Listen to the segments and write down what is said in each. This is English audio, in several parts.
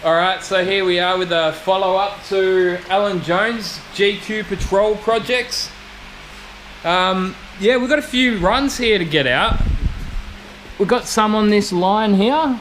Alright, so here we are with a follow-up to Alan Jones' GQ Patrol projects. Yeah, we've got a few runs here to get out. We've got some on this line here.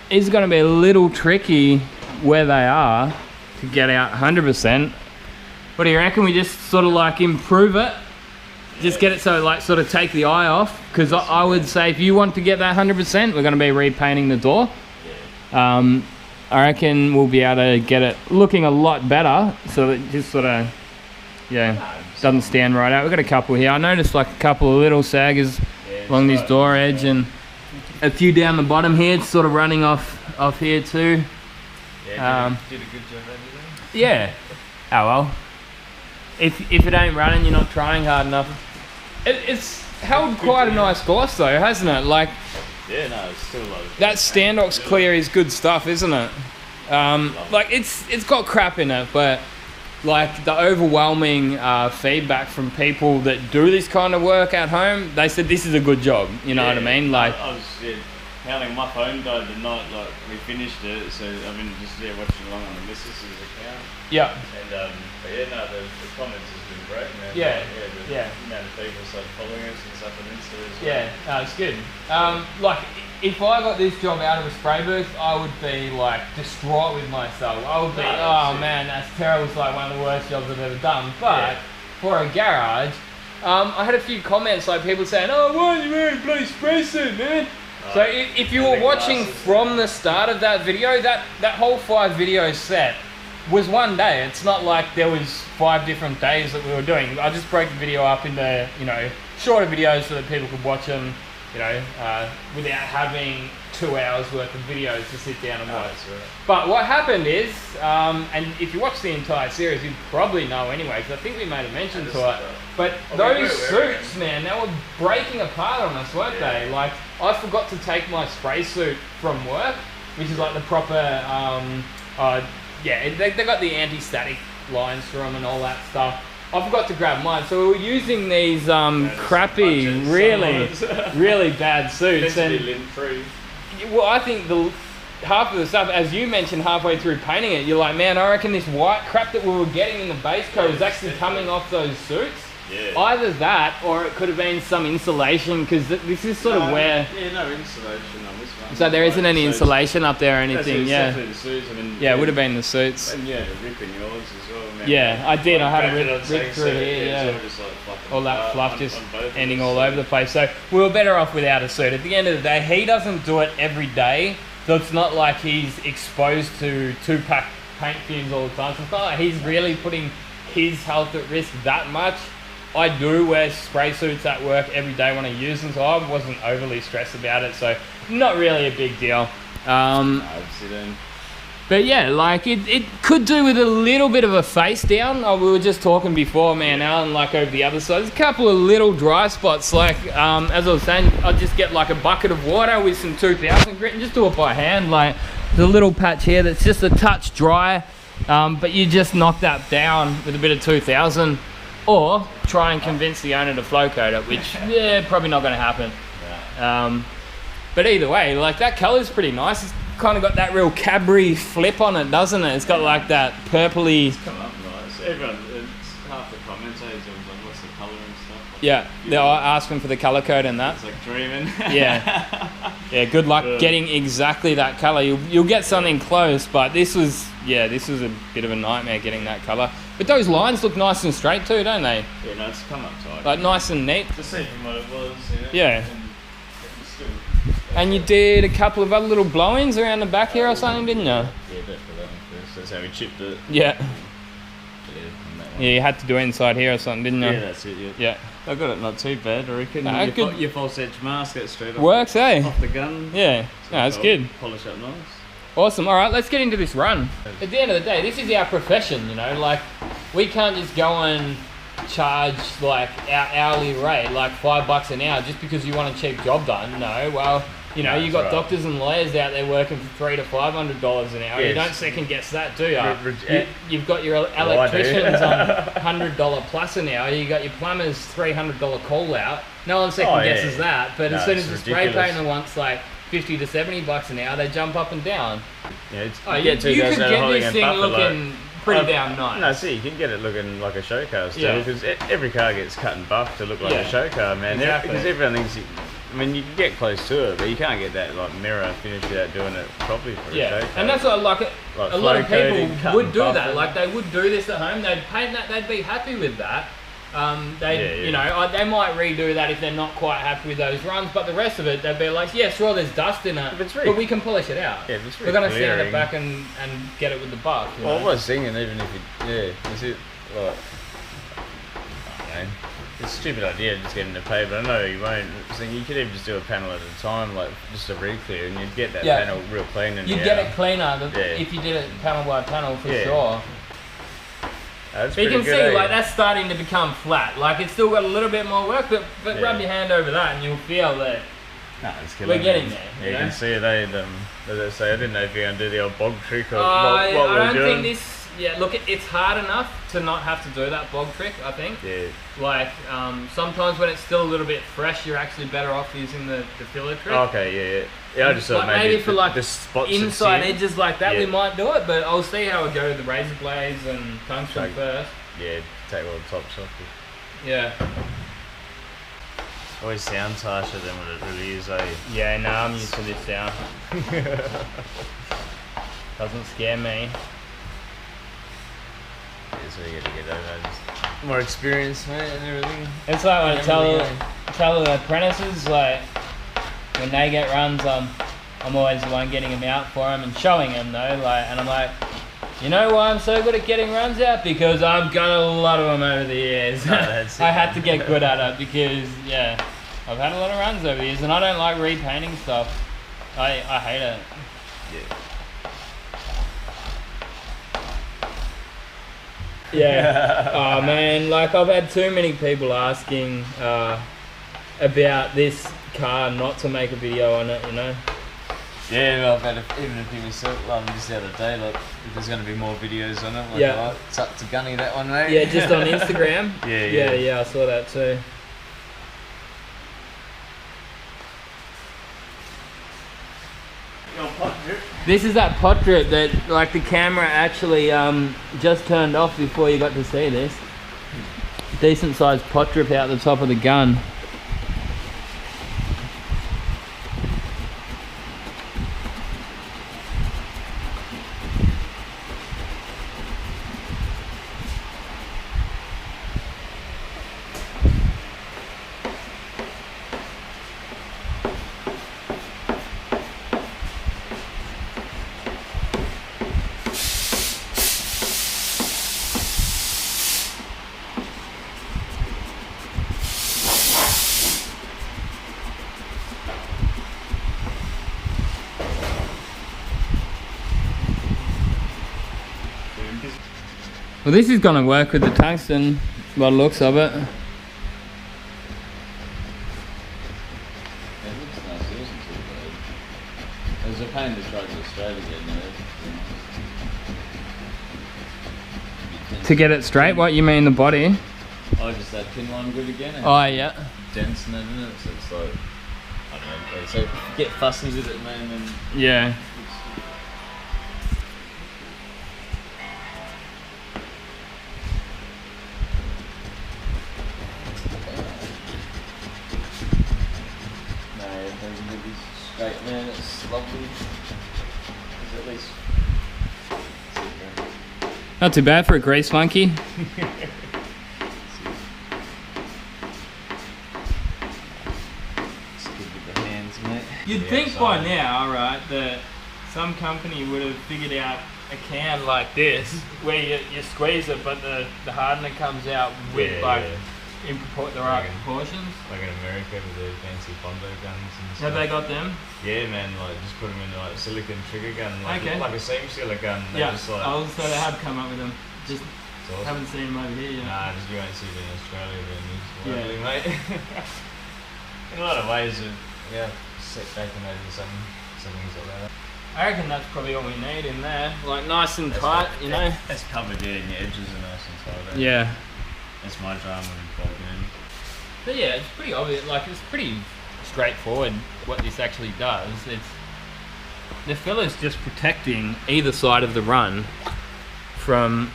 It's going to be a little tricky where they are to get out 100%. What do you reckon? We just sort of like improve it? Just get it so like sort of take the eye off? Because I would say if you want to get that 100%, we're going to be repainting the door. I reckon we'll be able to get it looking a lot better so that it just sort of, doesn't stand right out. We've got a couple here. I noticed like a couple of little saggers along this door edge and a few down the bottom here. It's sort of running off here too. Yeah, did a good job over there. Yeah. Oh well. If it ain't running, you're not trying hard enough. It's held quite a nice gloss though, hasn't it? Like. Yeah, no, it's still low. That Standox clear is good stuff, isn't it? Like it's got crap in it, but like the overwhelming feedback from people that do this kind of work at home, they said this is a good job. You know what I mean? Like I was counting. My phone died the night like we finished it, so I've been just watching along on the missus's account. Yeah. And but yeah, no, the comments has been great, man. The amount of people started following us and stuff on Insta as well. Yeah, no, it's good. Like if I got this job out of a spray booth, I would be like distraught with myself. I would be, man, that's terrible. It's like one of the worst jobs I've ever done. But for a garage, I had a few comments like people saying, "Oh, why aren't you wearing a bloody spray suit, man?" So if you were watching from the start of that video, that whole 5 video set was one day. It's not like there was 5 different days that we were doing. I just broke the video up into, shorter videos so that people could watch them, without having 2 hours worth of videos to sit down and watch. Right. But what happened is, and if you watch the entire series, you probably know anyway, because I think we made a mention to it, but those suits, man, they were breaking apart on us, weren't they? Like, I forgot to take my spray suit from work, which is like the proper, they got the anti-static lines for them and all that stuff. I forgot to grab mine, so we were using these crappy, really bad suits. And lint-free. Well, I think half of the stuff, as you mentioned halfway through painting it, you're like, man, I reckon this white crap that we were getting in the base coat is actually coming off those suits. Yeah. Either that, or it could have been some insulation, because this is sort of where... Yeah, no insulation on this one. So there isn't any insulation up there or anything, The suits, it would have been the suits. And the rip in yours as well. Man. Yeah, I did. I had a rip through here, all that fluff just ending all over the place. So we were better off without a suit. At the end of the day, he doesn't do it every day, so it's not like he's exposed to 2-pack paint fumes all the time. So it's not like he's really putting his health at risk that much. I do wear spray suits at work every day when I use them, so I wasn't overly stressed about it, so not really a big deal. But yeah, like it could do with a little bit of a face down. We were just talking before, man, Alan, like over the other side. There's a couple of little dry spots, like as I was saying, I'd just get like a bucket of water with some 2000 grit and just do it by hand. Like the little patch here that's just a touch dry, but you just knock that down with a bit of 2000. Or try and convince the owner to flow coat it, which, probably not going to happen. Yeah. But either way, like that colour's pretty nice. It's kind of got that real Cadbury flip on it, doesn't it? It's got like that purpley... It's come up nice. Everyone, half the commentators like, what's the colour and stuff? Yeah, they're asking for the colour code and that. It's like dreaming. Yeah, good luck getting exactly that colour. You'll get something close, but this was a bit of a nightmare getting that colour. But those lines look nice and straight too, don't they? Yeah, no, it's come up tight. Like nice and neat. To see from what it was, yeah. And you did a couple of other little blow-ins around the back here or something, didn't you? Yeah, for that one first. That's how we chipped it. Yeah. Yeah, you had to do it inside here or something, didn't you? Yeah, that's it, yeah. I got it not too bad, I reckon. Your false edge mask, that's straight off. Works, off the gun. Yeah, so no, it's good. Polish up nice. Awesome. All right, let's get into this run. At the end of the day, this is our profession, like we can't just go and charge like our hourly rate, like $5 an hour, just because you want a cheap job done. No, well, you got doctors and lawyers out there working for $300 to $500 an hour. Yes. You don't second guess that, do you? You've got your electricians on $100 plus an hour. You got your plumbers $300 call out. No one second guesses that. But as soon as the spray painter wants like 50 to 70 bucks an hour, they jump up and down. Yeah, it's, you could get this thing looking pretty damn nice. No, see, you can get it looking like a show car still, because every car gets cut and buffed to look like a show car, man. Exactly. Because everyone thinks, I mean, you can get close to it, but you can't get that like mirror finish without doing it properly for a show car. And that's what like a lot of people would do that. Like they would do this at home. They'd paint that. They'd be happy with that. You know, they might redo that if they're not quite happy with those runs, but the rest of it, they'd be like, yeah, sure, there's dust in it, but we can polish it out. Yeah, it's we're going to sand it back and get it with the buff. Well, I was thinking, even if you, is it, like, I don't know, it's a stupid idea just getting to pay, but I know you won't. So you could even just do a panel at a time, like just a re-clear, and you'd get that panel real clean. You'd get it cleaner if you did it panel by panel for sure. That's but you can see, like, that's starting to become flat. Like, it's still got a little bit more work, but rub your hand over that and you'll feel that we're getting there. Yeah, you can see it, as I say, I didn't know if you're going to do the old bog trick or what I we're doing. don't think this, look, it's hard enough to not have to do that bog trick, I think. Yeah. Like, sometimes when it's still a little bit fresh, you're actually better off using the filler trick. Okay, yeah, I just thought like maybe for like the spots inside edges like that, we might do it, but I'll see how it goes with the razor blades and tungsten first. Yeah, take all the tops off. Yeah. Always sounds harsher than what it really is, eh? Yeah, no, I'm used to this sound. Doesn't scare me. Yeah, so you gotta get over just more experience, mate, and everything. It's like when I tell the apprentices, like, when they get runs, I'm always the one getting them out for them and showing them though, like, and I'm like, you know why I'm so good at getting runs out? Because I've got a lot of them over the years. I had to get good at it because, I've had a lot of runs over the years and I don't like repainting stuff. I hate it. Yeah. Oh man, like I've had too many people asking about this car not to make a video on it, you know? Yeah, well, I've had even a few myself just the other day, like if there's going to be more videos on it, like it's up to Gunny that one, mate. Yeah, just on Instagram. Yeah, I saw that too. This is that pot drip that, like, the camera actually just turned off before you got to see this. Decent sized pot drip out the top of the gun. Well, this is going to work with the tungsten by the looks of it. It looks nice, it wasn't too bad. It was a pain to try to go straight again, To get it straight? What, you mean the body? Oh, just that pin line good again? Oh, yeah. Dents and that in it, so it's like, I don't know, so get fussy with it, man, and... Yeah. Straight, man, it's lovely. It's at least... Not too bad for a grease monkey. It's good with the hands, mate. You'd think by now, right, that some company would have figured out a can like this, where you squeeze it, but the hardener comes out with in the right proportions. Like in America with the fancy Bondo guns and stuff. Have they got them? Yeah, man, like just put them in like a silicon trigger gun, like a seam sealer gun. Yeah, just like, so they have come up with them. Just awesome. Haven't seen them over here yet. Nah, just you won't see them in Australia, then it's lovely, mate. In a lot of ways, set back and maybe some things like that. I reckon that's probably all we need in there. Like nice and tight, you know? It's covered, and your edges are nice and tight. That's my drama with bolting in. But yeah, it's pretty obvious, like it's pretty straightforward what this actually does. The filler's just protecting either side of the run from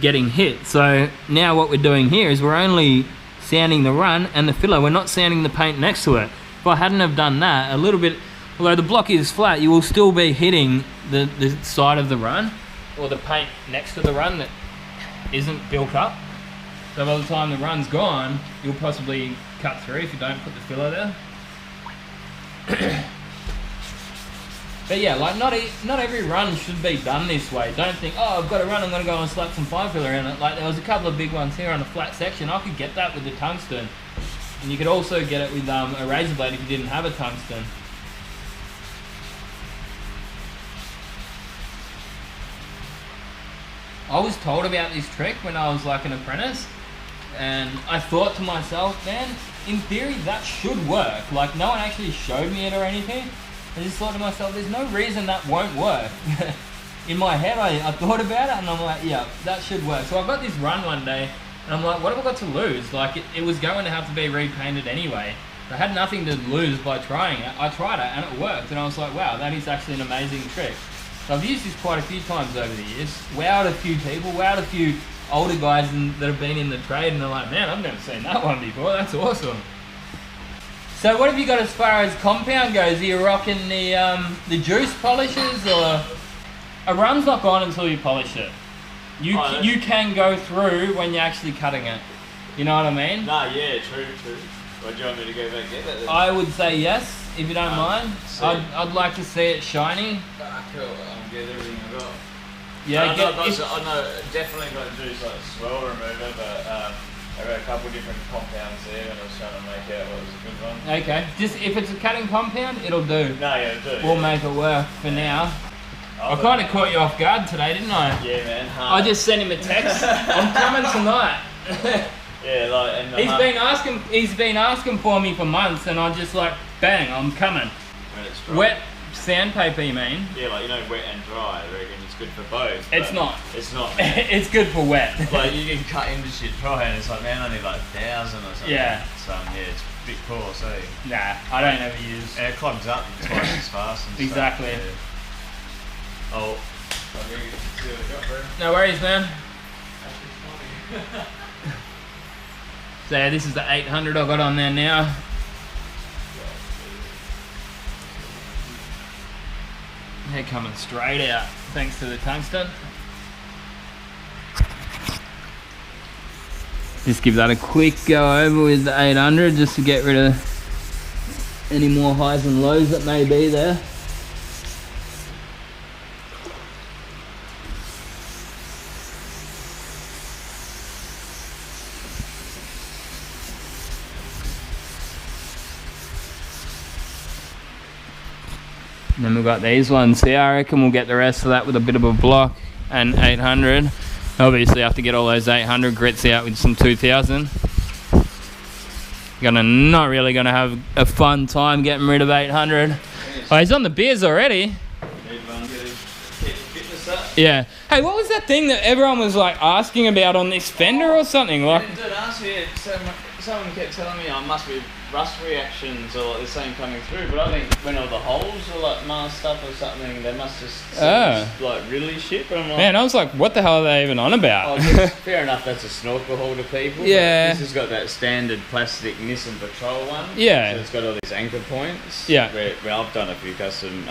getting hit. So now what we're doing here is we're only sanding the run and the filler. We're not sanding the paint next to it. If I hadn't have done that, a little bit, although the block is flat, you will still be hitting the side of the run or the paint next to the run that isn't built up. So by the time the run's gone, you'll possibly cut through if you don't put the filler there. But yeah, like not every run should be done this way. Don't think, oh, I've got a run, I'm gonna go and slap some fine filler in it. Like there was a couple of big ones here on a flat section. I could get that with the tungsten. And you could also get it with a razor blade if you didn't have a tungsten. I was told about this trick when I was like an apprentice, and I thought to myself, man, in theory that should work. Like no one actually showed me it or anything. I just thought to myself, there's no reason that won't work. In my head, I thought about it and I'm like, yeah, that should work. So I got this run one day and I'm like, what have I got to lose? Like it was going to have to be repainted anyway. I had nothing to lose by trying it. I tried it and it worked, and I was like, wow, that is actually an amazing trick. So I've used this quite a few times over the years. Wowed a few people, wowed a few older guys that have been in the trade, and they're like, man, I've never seen that one before. That's awesome. So what have you got as far as compound goes? Are you rocking the juice polishes, or a run's not gone until you polish it? You can go through when you're actually cutting it. You know what I mean? Nah, yeah, true. What, do you want me to go back and get that then? I would say yes, if you don't mind. I'd like to see it shiny. Cool, I'll get everything I got. Yeah, I know definitely got to do like swirl remover, but I got a couple different compounds there and I was trying to make out what was a good one. Okay, just if it's a cutting compound, it'll do. No, yeah, it'll do. We'll make it work for now. I kind of caught you off guard today, didn't I? Yeah, man. I just sent him a text. I'm coming tonight. Yeah, like, and he's been asking for me for months, and I'm just like, bang, I'm coming. When it's dry. Wet sandpaper, you mean? Yeah, like, you know, wet and dry. I reckon it's good for both. It's not. It's not. It's good for wet. Like, you can cut into shit dry, and it's like, man, I need like 1,000 or something. Yeah. So yeah, it's a bit coarse, eh? Nah, I don't ever use. And it clogs up twice as fast. And Exactly. Stuff, yeah. Oh. I'll get to see what I got, bro. No worries, man. So yeah, this is the 800 I got on there now. They're coming straight out, thanks to the tungsten. Just give that a quick go over with the 800 just to get rid of any more highs and lows that may be there. And then we've got these ones here. I reckon we'll get the rest of that with a bit of a block and 800. Obviously, I have to get all those 800 grits out with some 2000. Not really gonna have a fun time getting rid of 800. Oh, he's on the beers already. Yeah. Hey, what was that thing that everyone was like asking about on this fender or something? Like, someone kept telling me I must be rust reactions or like the same coming through, but I think when all the holes are like masked up or something, they must just like really shit. But I'm like, man, I was like, what the hell are they even on about? Oh, fair enough, that's a snorkel hole to people. Yeah. This has got that standard plastic Nissan Patrol one. Yeah. So it's got all these anchor points. Yeah. Where I've done a few custom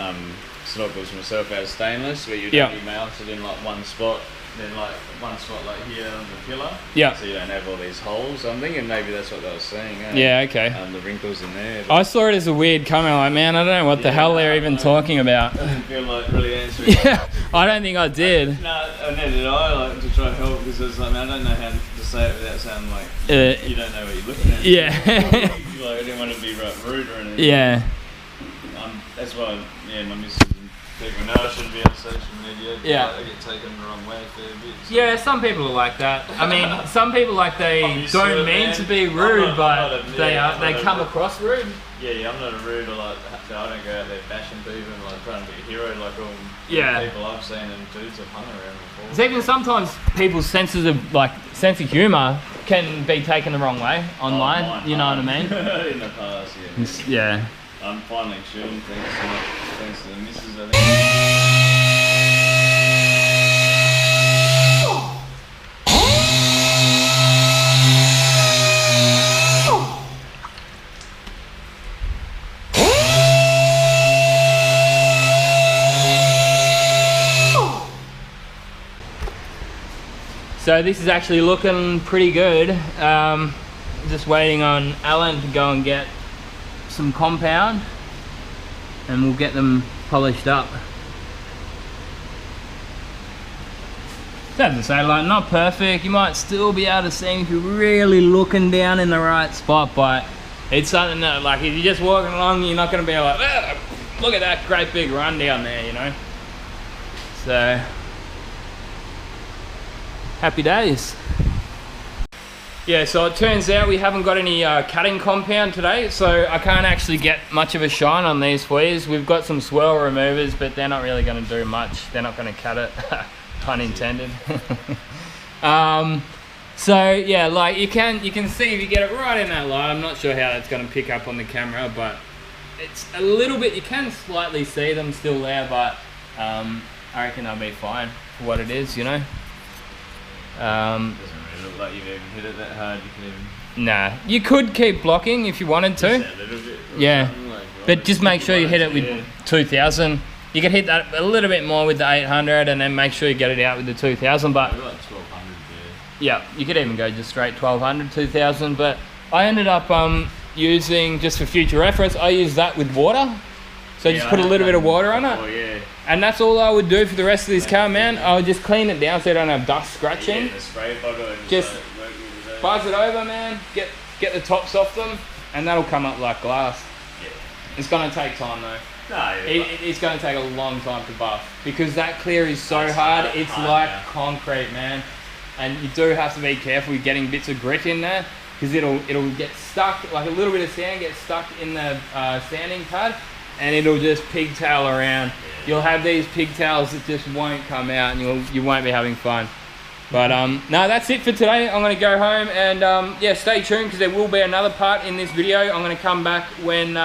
snorkels myself out of stainless, where you'd only mount it in like one spot. Then like one spot like here on the pillar, so you don't have all these holes. I'm thinking maybe that's what they were saying. Yeah, okay. The wrinkles in there. I saw it as a weird comment, like, man, I don't know what the hell they're even talking about. Doesn't feel like really answering. Yeah, I don't think I did. No, neither did I, like, to try and help, because it's like, man, I don't know how to say it without sounding like you don't know what you're looking at. Yeah. Like, I didn't want to be rude or anything. Yeah. That's why, my missus and people know I shouldn't be on social media. Yeah. I get taken the wrong way a fair bit. So. Yeah, some people are like that. I mean, some people like they don't mean to be rude, but they come across rude. Yeah, I'm not a rude or like, I don't go out there bashing people and like trying to be a hero like all people I've seen and dudes have hung around before. It's even sometimes people's sense of humour can be taken the wrong way online. You know what I mean? In the past, yeah. Yeah. I'm finally tuned, thanks to the missus, I think. So this is actually looking pretty good. Just waiting on Alan to go and get some compound and we'll get them polished up. Sad to say, like, not perfect. You might still be able to see if you're really looking down in the right spot, but it's something that, like, if you're just walking along, you're not going to be like, ah, look at that great big run down there, you know? So, happy days. Yeah, so it turns out we haven't got any cutting compound today, so I can't actually get much of a shine on these fleas. We've got some swirl removers, but they're not really going to do much. They're not going to cut it, pun intended. So yeah, like you can see if you get it right in that light. I'm not sure how that's going to pick up on the camera, but it's a little bit, you can slightly see them still there, but I reckon they'll be fine for what it is, you know. Doesn't really look like you've even hit it that hard. You can even... Nah, you could keep blocking if you wanted to. A little bit Yeah, like, but just make sure you hit it with 2000. You can hit that a little bit more with the 800 and then make sure you get it out with the 2000, but like 1200 yeah, you could even go just straight 1200, 2000, but I ended up using, just for future reference, I use that with water. So just put a little bit of water on it. Oh yeah. And that's all I would do for the rest of this car, man. I would just clean it down so you don't have dust scratching. Yeah, the spray bottle and Just work with it. buzz it over, man. Get the tops off them, and that'll come up like glass. Yeah. It's gonna take time though. No, It's gonna take a long time to buff because that clear is so It's hard. hard, It's hard, like yeah. concrete, man. And you do have to be careful with getting bits of grit in there because it'll get stuck. Like a little bit of sand gets stuck in the sanding pad, and it'll just pigtail around. You'll have these pigtails that just won't come out, and you won't be having fun. But no, that's it for today. I'm gonna go home and yeah, stay tuned because there will be another part in this video. I'm gonna come back when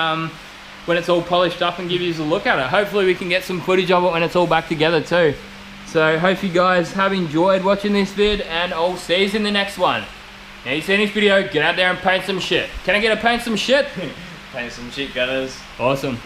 it's all polished up and give you a look at it. Hopefully we can get some footage of it when it's all back together too. So hope you guys have enjoyed watching this vid, and I'll see you in the next one. Now you seen this video, get out there and paint some shit. Can I get a paint some shit? Paint some shit gutters. Awesome.